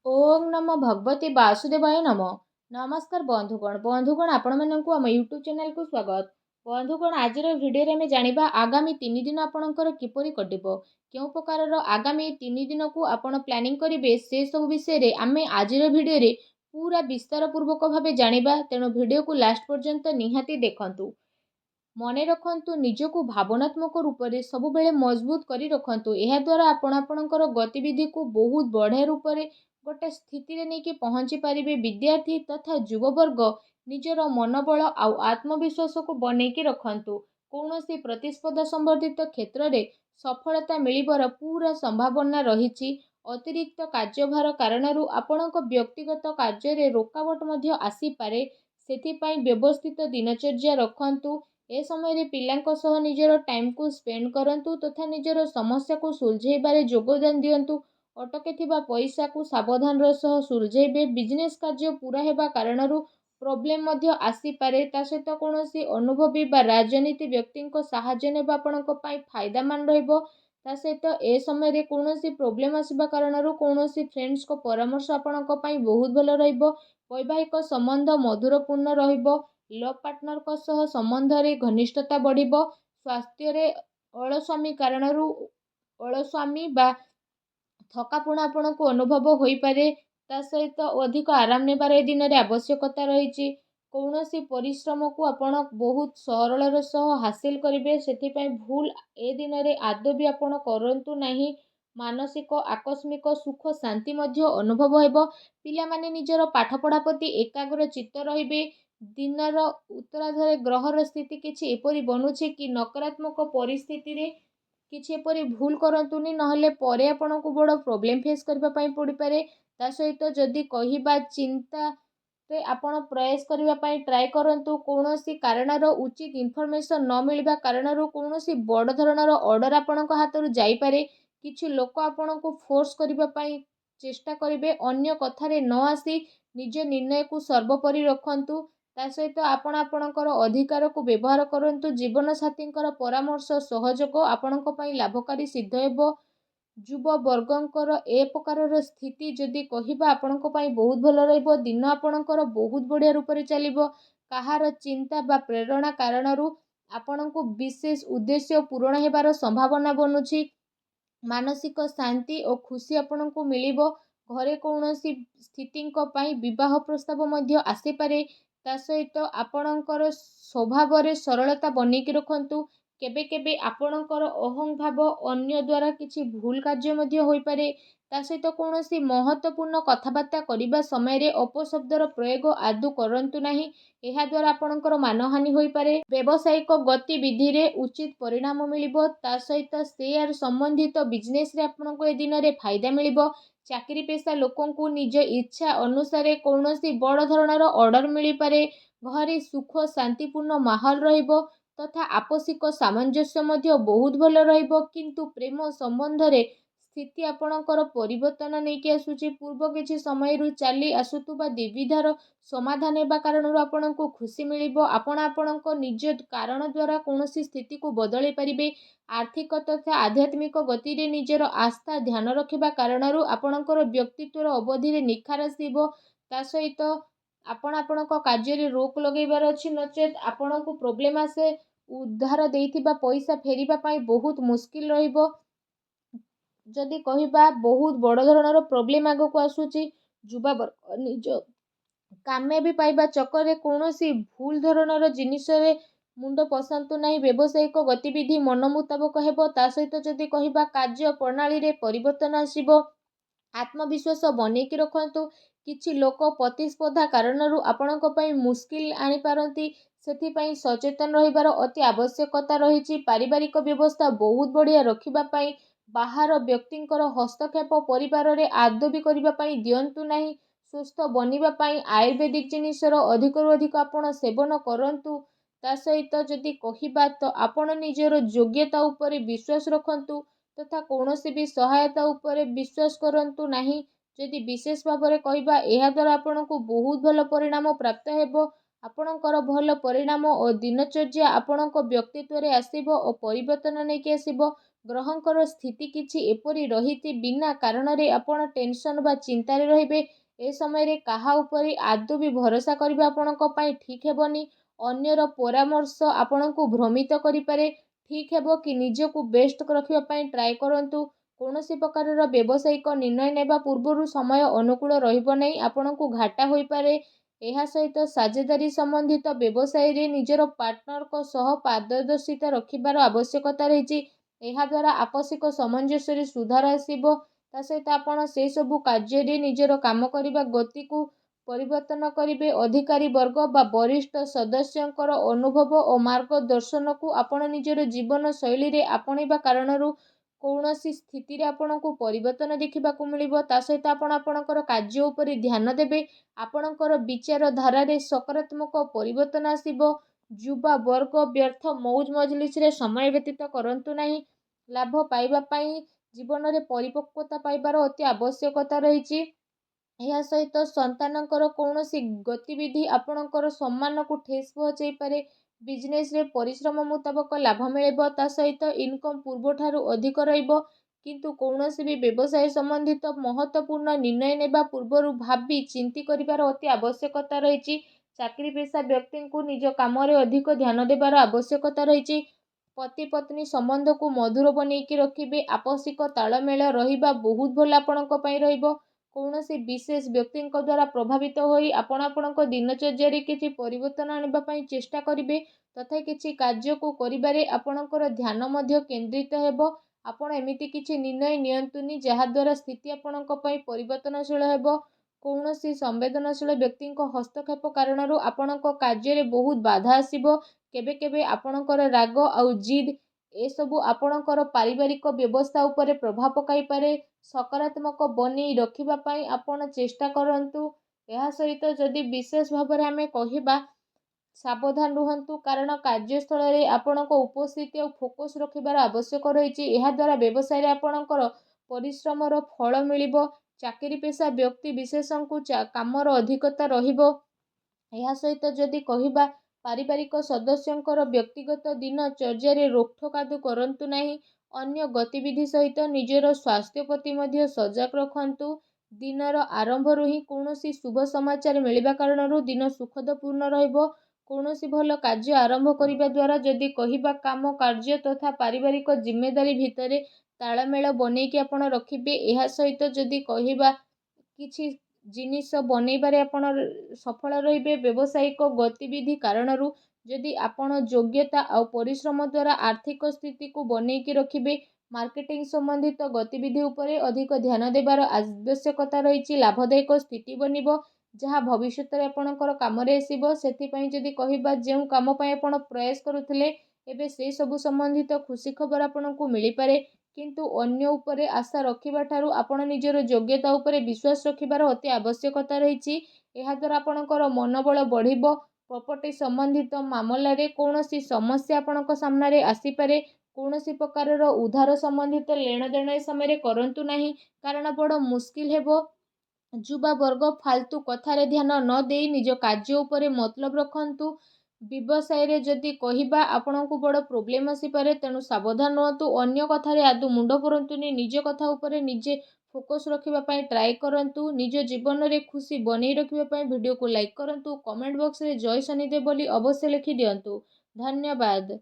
ओम नमो भगवते वासुदेवाय नमः। नमस्कार बंधुगण आपण मानक आम यूट्यूब चैनल को स्वागत। बंधुगण आज भिडियो में जानिबा आगामी 3 दिन आपणकर किपरि कटिबो, केउ प्रकार आगामी 3 दिन को आपण प्लानिंग करिवे से सब विषय रे आमे आज भिडियो रे पूरा विस्तार पूर्वक भाबे जानिबा। तेणु भिडियो को लास्ट पर्यंत निहाती देखंतु। मने रखंतु निजको भावनात्मक रूप से सबुबेले मजबूत करी रखंतु। एहा द्वारा आपण आपणकर गतिविधि को बहुत बढ़िया रूप से गोटे स्थिति रे नहीं पहुंची पारिबे। विद्यार्थी तथा युववर्ग निजर मनोबल आउ आत्मविश्वास को बनैकी रखंतु। कौनसी प्रतिस्पर्धा संबंधित क्षेत्र में सफलता मिलिबार पूरा संभावना रही। अतिरिक्त कार्यभार कारणरू आपणक व्यक्तिगत कार्य रे रोकावट मध्य आसी पारे। सेथिपाई व्यवस्थित दिनचर्या रखंतु। ए समय रे पिलांको सह निजर टाइम को स्पेंड करंतु तथा निजर समस्या को सुलझेबारे योगदान दियंतु। अटके थिबा पैसा को सावधान सह सुलझेबे। बिजनेस कार्य पूरा हेबा कारणरू प्रोब्लेम मध्य आसी पारे। ता सहित कोनोसी अनुभवी बा राजनीति व्यक्ति को सहाय्य नेबा आपणक पई फायदामान रहइबो। ता सहित ए समय रे कोनोसी प्रोब्लेम आसीबा कारणरू कोनोसी फ्रेंड्स को परामर्श आपणक पई बहुत भलो रहइबो। वैवाहिक संबंध मधुरपूर्ण रहइबो। लव पार्टनर को सह संबंध रे घनिष्ठता बढ़िबो। स्वास्थ्य रे अलस्वामी कारणरू अलस्वामी बा थकापुणा आपण को अनुभव होई पारे। ता सहित अधिक आराम नेबार ए दिन रे आवश्यकता रही। कौनसी परिश्रम को आपण बहुत सरल सह हासिल करेंगे। से भूल ए दिन रे आदौ भी आपण करंतु नहीं। मानसिक आकस्मिक सुख शांति मध्य अनुभव हेबो। पिला माने निजर पाठपढ़ा प्रति एकाग्र चित्त रहिबे। दिनर उत्तरार्धरे ग्रहर स्थिति किछि एपरि बनुछि कि नकारात्मक परिस्थिति रे किछि एपरि भूल करंतुनी, नहले परे आपनको बड़ प्रोब्लेम फेस करबा पई पड़ी पारे। ता सहित जदि कहिबा चिंता रे आपण प्रयास करबा पई ट्राई करंतु। कोनोसी कारणर उचित इन्फॉर्मेशन न मिलबा कारणरू कोनोसी बड़ धरणर ऑर्डर आपणक हातरू जाई पारे। किछि लोक आपणको फोर्स करबा पई चेष्टा करिवे। अन्य कथारे न आसी निज निर्णय को सर्वोपरि रखंतु। ता सहित आपण आपणकर अधिकार को व्यवहार करंतु। जीवन साथींकर परामर्श सहयोग आपणक पई लाभकारी सिद्ध हेबो। युव वर्गंकर ए प्रकार स्थिति जदि कहिबा आपणक पई बहुत भलो रहइबो। दिन आपणकर बहुत बढ़िया रूप से चलिबो। कहार चिंता बा प्रेरणा कारणरू आपणको विशेष उद्देश्य पूरण हेबार संभावना बनुछि। मानसिक शांति और खुशी आपणको मिलिबो। घरे कौनसी स्थितिंक पई विवाह प्रस्ताव मध्य आसी पारे। ता सहित आपणकर स्वभाव रे सरलता बनेकी रखंतु। केबे केबे आपणकर अहं भाव अन्य द्वारा किछि भूल कार्य मध्य होई पारे। ता सहित कौनसी महत्वपूर्ण कथबार्ता करिबा समय रे अपशब्दर प्रयोग आदौ करंतु नाही। एहा द्वारा आपणकर मानहानि होई पारे। व्यावसायिक गतिविधि रे उचित परिणाम मिलिबो। ता सहित शेयर संबंधित बिजनेस रे आपणको ए दिन रे फायदा मिलिबो। चाकरी पेशा लोकों को निज इच्छा अनुसार कौनसी बड़ धरणर ऑर्डर मिली पारे। घरे सुख शांतिपूर्ण माहौल रहिबो तथा आपसिक सामंजस्य मध्य बहुत भलो रहिबो। किंतु प्रेम संबंध रे स्थिति आपणकर परिवर्तन नहीं आसुची। पूर्व किछि समय रु चली आसुतुबा द्विविधार समाधान हेबा कारणरू आपणको खुशी मिलिबो। आपण आपणको निज कारण द्वारा कौनसी स्थिति को बदलै परिबे। आर्थिक तथा आध्यात्मिक गति रे निजर आस्था ध्यान रखिबा कारणरू आपणकर व्यक्तित्वर अवधि रे निखार आसीबो। ता सहित आपण आपणको कार्य रे रोक लगेबार अछि, नचेत आपणको प्रोब्लेम आसे उद्धार देइथिबा पैसा फेरिबा पई बहुत मुश्किल रहिबो। जदि कहिबा बहुत बड़ धरणर प्रोब्लेम आगो को आसुची। युवा वर्ग निज कामयाबी पाइबा चक्कर रे कौनसी भूल धरणर जिनिस रे मुंड पसंतु नहीं। व्यावसायिक गतिविधि मन मुताबक हेबो। ता सहित जदि कहिबा कार्य प्रणाली रे परिवर्तन आसीबो। आत्मविश्वास बनेकी रखंतु। किछि लोक प्रतिस्पर्धा कारणरू आपणक पई मुश्किल आनी पारंती। सेथिपई सचेतन रहिबार अति आवश्यकता रहिछि। पारिवारिक व्यवस्था बहुत बढ़िया रखिबा पई बाहर व्यक्तिंकर हस्तक्षेप परिवार रे आदौ भी करिबा पई दियंतु नाही। सुस्थ बनिबा पई आयुर्वेदिक जिनिसर अधिकरू अधिक आपण सेवन करंतु। ता सहित जदि कहिबा तो आपण निजर योग्यता उपरे विश्वास रखंतु तथा कौनसी भी सहायता उपरे विश्वास करंतु नाही। जदि विशेष भाव में कहिबा एहा द्वारा आपणको बहुत भल परिणाम प्राप्त हेबो। आपणकर भल परिणाम और दिनचर्या आपणको व्यक्तित्व रे आसीबो और परिवर्तन नेकी आसीबो। ଗ୍ରହଙ୍କର ସ୍ଥିତି କିଛି ଏପରି ରହିଛି ବିନା କାରଣରେ ଆପଣ ଟେନସନ୍ ବା ଚିନ୍ତାରେ ରହିବେ। ଏ ସମୟରେ କାହା ଉପରେ ଆଦୌ ବି ଭରସା କରିବା ଆପଣଙ୍କ ପାଇଁ ଠିକ୍ ହେବନି। ଅନ୍ୟର ପରାମର୍ଶ ଆପଣଙ୍କୁ ଭ୍ରମିତ କରିପାରେ। ଠିକ୍ ହେବ କି ନିଜକୁ ବେଷ୍ଟ ରଖିବା ପାଇଁ ଟ୍ରାଏ କରନ୍ତୁ। କୌଣସି ପ୍ରକାରର ବ୍ୟବସାୟିକ ନିର୍ଣ୍ଣୟ ନେବା ପୂର୍ବରୁ ସମୟ ଅନୁକୂଳ ରହିବ ନାହିଁ, ଆପଣଙ୍କୁ ଘାଟା ହୋଇପାରେ। ଏହା ସହିତ ସାଝେଦାରୀ ସମ୍ବନ୍ଧିତ ବ୍ୟବସାୟରେ ନିଜର ପାର୍ଟନରଙ୍କ ସହ ପାରଦର୍ଶିତା ରଖିବାର ଆବଶ୍ୟକତା ରହିଛି। ଏହାଦ୍ୱାରା ଆପୋଷିକ ସାମଞ୍ଜସ୍ୟରେ ସୁଧାର ଆସିବ। ତା ସହିତ ଆପଣ ସେସବୁ କାର୍ଯ୍ୟରେ ନିଜର କାମ କରିବା ଗତିକୁ ପରିବର୍ତ୍ତନ କରିବେ। ଅଧିକାରୀ ବର୍ଗ ବା ବରିଷ୍ଠ ସଦସ୍ୟଙ୍କର ଅନୁଭବ ଓ ମାର୍ଗଦର୍ଶନକୁ ଆପଣ ନିଜର ଜୀବନ ଶୈଳୀରେ ଆପଣେଇବା କାରଣରୁ କୌଣସି ସ୍ଥିତିରେ ଆପଣଙ୍କୁ ପରିବର୍ତ୍ତନ ଦେଖିବାକୁ ମିଳିବ। ତା ସହିତ ଆପଣ ଆପଣଙ୍କର କାର୍ଯ୍ୟ ଉପରେ ଧ୍ୟାନ ଦେବେ। ଆପଣଙ୍କର ବିଚାରଧାରାରେ ସକାରାତ୍ମକ ପରିବର୍ତ୍ତନ ଆସିବ। ଯୁବା ବର୍ଗ ବ୍ୟର୍ଥ ମଉଜ ମଜଲିସରେ ସମୟ ବ୍ୟତୀତ କରନ୍ତୁ ନାହିଁ। ଲାଭ ପାଇବା ପାଇଁ ଜୀବନରେ ପରିପକ୍ୱତା ପାଇବାର ଅତି ଆବଶ୍ୟକତା ରହିଛି। ଏହା ସହିତ ସନ୍ତାନଙ୍କର କୌଣସି ଗତିବିଧି ଆପଣଙ୍କର ସମ୍ମାନକୁ ଠେସ୍ ପହଞ୍ଚାଇପାରେ। ବିଜନେସରେ ପରିଶ୍ରମ ମୁତାବକ ଲାଭ ମିଳିବ। ତା ସହିତ ଇନକମ୍ ପୂର୍ବଠାରୁ ଅଧିକ ରହିବ। କିନ୍ତୁ କୌଣସି ବି ବ୍ୟବସାୟ ସମ୍ବନ୍ଧିତ ମହତ୍ତ୍ୱପୂର୍ଣ୍ଣ ନିର୍ଣ୍ଣୟ ନେବା ପୂର୍ବରୁ ଭାବି ଚିନ୍ତି କରିବାର ଅତି ଆବଶ୍ୟକତା ରହିଛି। ଚାକିରି ପେଶା ବ୍ୟକ୍ତିଙ୍କୁ ନିଜ କାମରେ ଅଧିକ ଧ୍ୟାନ ଦେବାର ଆବଶ୍ୟକତା ରହିଛି। ପତି ପତ୍ନୀ ସମ୍ବନ୍ଧକୁ ମଧୁର ବନେଇକି ରଖିବେ। ଆପୋଷିକ ତାଳମେଳ ରହିବା ବହୁତ ଭଲ ଆପଣଙ୍କ ପାଇଁ ରହିବ। କୌଣସି ବିଶେଷ ବ୍ୟକ୍ତିଙ୍କ ଦ୍ୱାରା ପ୍ରଭାବିତ ହୋଇ ଆପଣ ଆପଣଙ୍କ ଦିନଚର୍ଯ୍ୟାରେ କିଛି ପରିବର୍ତ୍ତନ ଆଣିବା ପାଇଁ ଚେଷ୍ଟା କରିବେ। ତଥାପି କିଛି କାର୍ଯ୍ୟକୁ କରିବାରେ ଆପଣଙ୍କର ଧ୍ୟାନ ମଧ୍ୟ କେନ୍ଦ୍ରିତ ହେବ। ଆପଣ ଏମିତି କିଛି ନିର୍ଣ୍ଣୟ ନିଅନ୍ତୁନି ଯାହାଦ୍ୱାରା ସ୍ଥିତି ଆପଣଙ୍କ ପାଇଁ ପରିବର୍ତ୍ତନଶୀଳ ହେବ। କୌଣସି ସମ୍ବେଦନଶୀଳ ବ୍ୟକ୍ତିଙ୍କ ହସ୍ତକ୍ଷେପ କାରଣରୁ ଆପଣଙ୍କ କାର୍ଯ୍ୟରେ ବହୁତ ବାଧା ଆସିବ। କେବେ କେବେ ଆପଣଙ୍କର ରାଗ ଆଉ ଜିଦ୍ ଏସବୁ ଆପଣଙ୍କର ପାରିବାରିକ ବ୍ୟବସ୍ଥା ଉପରେ ପ୍ରଭାବ ପକାଇପାରେ। ସକାରାତ୍ମକ ବନେଇ ରଖିବା ପାଇଁ ଆପଣ ଚେଷ୍ଟା କରନ୍ତୁ। ଏହା ସହିତ ଯଦି ବିଶେଷ ଭାବରେ ଆମେ କହିବା, ସାବଧାନ ରୁହନ୍ତୁ, କାରଣ କାର୍ଯ୍ୟସ୍ଥଳରେ ଆପଣଙ୍କ ଉପସ୍ଥିତି ଆଉ ଫୋକସ୍ ରଖିବାର ଆବଶ୍ୟକ ରହିଛି। ଏହାଦ୍ୱାରା ବ୍ୟବସାୟରେ ଆପଣଙ୍କର ପରିଶ୍ରମର ଫଳ ମିଳିବ। ଚାକିରି ପେଶା ବ୍ୟକ୍ତି ବିଶେଷଙ୍କୁ କାମର ଅଧିକତା ରହିବ। ଏହା ସହିତ ଯଦି କହିବା, ପାରିବାରିକ ସଦସ୍ୟଙ୍କର ବ୍ୟକ୍ତିଗତ ଦିନଚର୍ଯ୍ୟାରେ ରୋକଠୋକ କରନ୍ତୁ ନାହିଁ। ଅନ୍ୟ ଗତିବିଧି ସହିତ ନିଜର ସ୍ୱାସ୍ଥ୍ୟ ପ୍ରତି ମଧ୍ୟ ସଜାଗ ରଖନ୍ତୁ। ଦିନର ଆରମ୍ଭରୁ ହିଁ କୌଣସି ଶୁଭ ସମାଚାର ମିଳିବା କାରଣରୁ ଦିନ ସୁଖଦପୂର୍ଣ୍ଣ ରହିବ। କୌଣସି ଭଲ କାର୍ଯ୍ୟ ଆରମ୍ଭ କରିବା ଦ୍ୱାରା ଯଦି କହିବା, କାମ କାର୍ଯ୍ୟ ତଥା ପାରିବାରିକ ଜିମ୍ମେଦାରୀ ଭିତରେ ତାଳମେଳ ବନେଇକି ଆପଣ ରଖିବେ। ଏହା ସହିତ ଯଦି କହିବା, କିଛି ଜିନିଷ ବନେଇବାରେ ଆପଣ ସଫଳ ରହିବେ। ବ୍ୟବସାୟିକ ଗତିବିଧି କାରଣରୁ ଯଦି ଆପଣ ଯୋଗ୍ୟତା ଆଉ ପରିଶ୍ରମ ଦ୍ୱାରା ଆର୍ଥିକ ସ୍ଥିତିକୁ ବନେଇକି ରଖିବେ। ମାର୍କେଟିଂ ସମ୍ବନ୍ଧିତ ଗତିବିଧି ଉପରେ ଅଧିକ ଧ୍ୟାନ ଦେବାର ଆବଶ୍ୟକତା ରହିଛି। ଲାଭଦାୟକ ସ୍ଥିତି ବନିବ, ଯାହା ଭବିଷ୍ୟତରେ ଆପଣଙ୍କର କାମରେ ଆସିବ। ସେଥିପାଇଁ ଯଦି କହିବା, ଯେଉଁ କାମ ପାଇଁ ଆପଣ ପ୍ରୟାସ କରୁଥିଲେ ଏବେ ସେହି ସବୁ ସମ୍ବନ୍ଧିତ ଖୁସି ଖବର ଆପଣଙ୍କୁ ମିଳିପାରେ। କିନ୍ତୁ ଅନ୍ୟ ଉପରେ ଆଶା ରଖିବା ଠାରୁ ଆପଣ ନିଜର ଯୋଗ୍ୟତା ଉପରେ ବିଶ୍ୱାସ ରଖିବାର ଅତି ଆବଶ୍ୟକତା ରହିଛି। ଏହାଦ୍ୱାରା ଆପଣଙ୍କର ମନୋବଳ ବଢ଼ିବ। ପ୍ରପର୍ଟି ସମ୍ବନ୍ଧିତ ମାମଲାରେ କୌଣସି ସମସ୍ୟା ଆପଣଙ୍କ ସାମ୍ନାରେ ଆସିପାରେ। କୌଣସି ପ୍ରକାରର ଉଧାର ସମ୍ବନ୍ଧିତ ନେଣଦେଣ ଏ ସମୟରେ କରନ୍ତୁ ନାହିଁ, କାରଣ ବଡ଼ ମୁସ୍କିଲ ହେବ। ଯୁବା ବର୍ଗ ଫାଲତୁ କଥାରେ ଧ୍ୟାନ ନ ଦେଇ ନିଜ କାର୍ଯ୍ୟ ଉପରେ ମତଲବ ରଖନ୍ତୁ। ବ୍ୟବସାୟରେ ଯଦି କହିବା, ଆପଣଙ୍କୁ ବଡ଼ ପ୍ରୋବ୍ଲେମ୍ ଆସିପାରେ, ତେଣୁ ସାବଧାନ ରୁହନ୍ତୁ। ଅନ୍ୟ କଥାରେ ଆଦୌ ମୁଣ୍ଡ ପୁରାନ୍ତୁନି। ନିଜ କଥା ଉପରେ ନିଜେ ଫୋକସ୍ ରଖିବା ପାଇଁ ଟ୍ରାଏ କରନ୍ତୁ। ନିଜ ଜୀବନରେ ଖୁସି ବନେଇ ରଖିବା ପାଇଁ ଭିଡ଼ିଓକୁ ଲାଇକ୍ କରନ୍ତୁ। କମେଣ୍ଟ ବକ୍ସରେ ଜୟ ଶନିଦେବ ବୋଲି ଅବଶ୍ୟ ଲେଖି ଦିଅନ୍ତୁ। ଧନ୍ୟବାଦ।